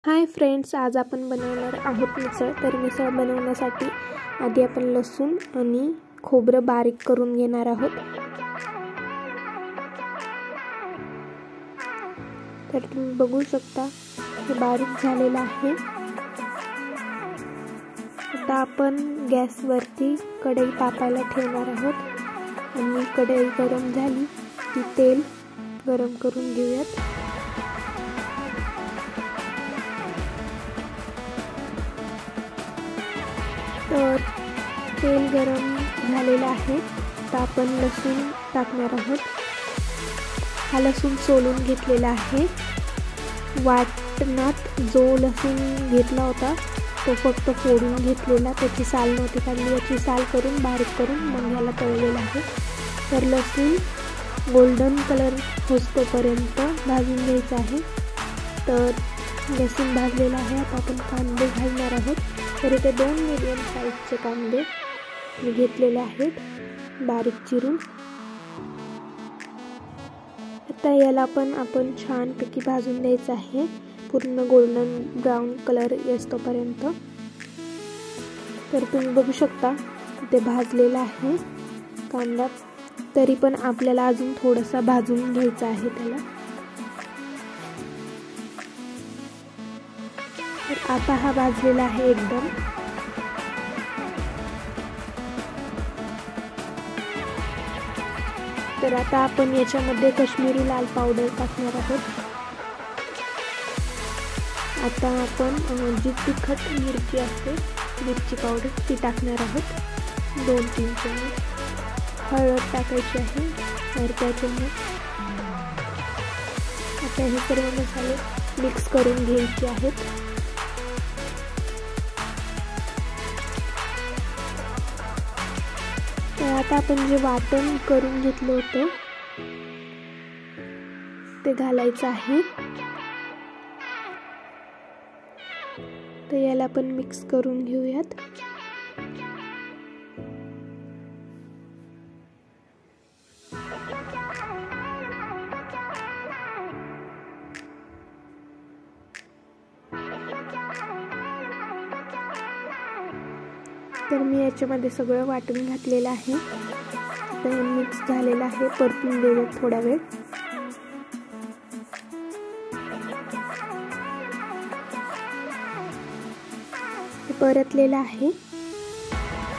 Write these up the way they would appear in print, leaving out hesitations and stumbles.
Hi friends, आज आपण बनवणार आहोत मिसळ। तर मिसळ बनवण्यासाठी आधी आपण लसूण आणि खोबरं बारीक करून घेणार आहोत। तर तुम्ही बघू शकता हे बारीक झालेलं आहे। आता आपण गॅसवरती कढई तापायला ठेवणार आहोत आणि कढई गरम झाली की तेल गरम करून घेऊयात। तर तेल गरम झालेलं आहे। आता आपण लसूण टाकणार आहोत। हा लसूण सोलून घेतलेला आहे। वाटणात जो लसूण घेतला होता तो फक्त फोडून घेतलेला, त्याची साल नव्हती काढली। याची साल करून बारीक करून मग याला तळलेला आहे। तर लसूण गोल्डन कलर होईपर्यंत भाजून घ्यायचा आहे। तर लसूण भाजलेला आहे। आता आपण कांदे घालणार आहोत। तर इथे 2 मीडियम साईजचे कांदे मी घेतलेले आहेत बारीक चिरून। आता याला पण आपण छानपैकी भाजून द्यायचं आहे, पूर्ण गोल्डन ब्राउन कलर येतोपर्यंत। तर तुम्ही बघू शकता इथे भाजलेला आहे कांदा, तरी पण आपल्याला अजून थोडासा भाजून घ्यायचा आहे त्याला। तर आता हा भाजलेला आहे एकदम। तर आता आपण याच्यामध्ये काश्मीरी लाल पावडर टाकणार आहोत। आता आपण जी तिखट मिरची असते, मिरची पावडर ती टाकणार आहोत 2-3 चमचे। हळद टाकायची आहे अर्धा चमच। आता हे सर्व मसाले मिक्स करून घ्यायचे आहेत। तर आता आपण जे वाटण करून घेतलं होतं ते घालायचं आहे। तर याला आपण मिक्स करून घेऊयात। तर मी याच्यामध्ये सगळं वाटून घातलेलं आहे। आता हे मिक्स झालेलं आहे, परतून देऊयात थोडा वेळ। हे परतलेलं आहे।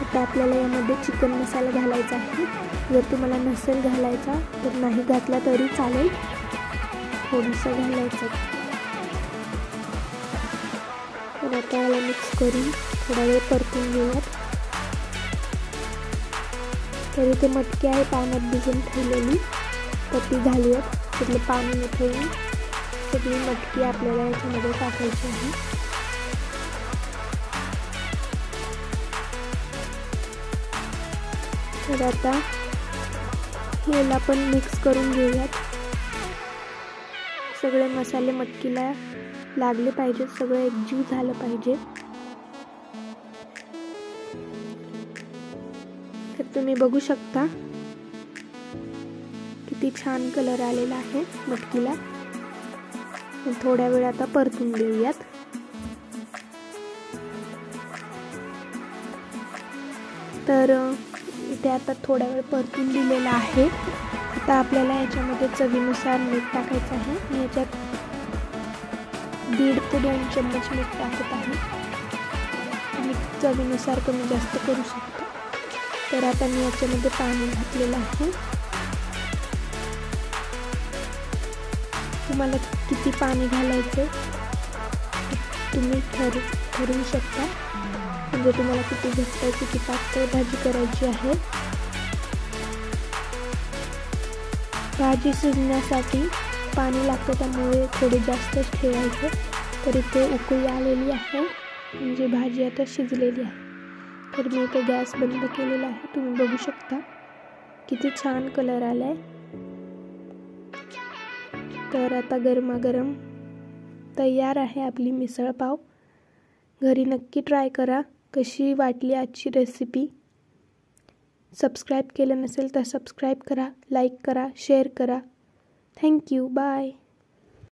आता आपल्याला यामध्ये चिकन मसाला घालायचा आहे। जर तुम्हाला नसेल घालायचा तर नाही घातला तरी चालेल, थोडंसं घालायचं। तर आता याला मिक्स करून थोडा वेळ परतून घेऊयात। तर इथे मटकी आहे पाण्यात भिजवून ठेवलेली, तर ती घालूयात। त्यातलं पाणी निथळून सगळी मटकी आपल्याला याच्यामध्ये टाकायची आहे। तर आता याला पण मिक्स करून घेऊयात। सगळे मसाले मटकीला लागले पाहिजे, सगळं एकजीव झालं पाहिजे। तर तुम्ही बघू शकता किती छान कलर आलेला आहे मटकीला। थोड्या वेळ आता परतून देऊयात। तर इथे आता थोड्या वेळ परतून दिलेला आहे। आता आपल्याला याच्यामध्ये चवीनुसार मीठ टाकायचं आहे। मी याच्यात 1.5 ते 2 चम्मच मीठ टाकत आहे। तुम्ही चवीनुसार कमी जास्त करू शकता। तर आता मी याच्यामध्ये पाणी घातलेलं आहे। तुम्हाला किती पाणी घालायचं तुम्ही ठरवू शकता, म्हणजे तुम्हाला किती घट्ट किती पातळ भाजी करायची आहे। भाजी शिजण्यासाठी पाणी लागतं, त्यामुळे थोडे जास्तच ठेवायचं। तर इथे उकळी आलेली आहे, म्हणजे भाजी आता शिजलेली आहे। तर मी इथे गॅस बंद केलेला आहे। तुम्ही बघू शकता किती छान कलर आलाय। तर आता गरमागरम तयार आहे आपली मिसळ पाव। घरी नक्की ट्राय करा। कशी वाटली आजची रेसिपी? सबस्क्राईब केलं नसेल तर सबस्क्राईब करा, लाईक करा, शेअर करा। Thank you, bye.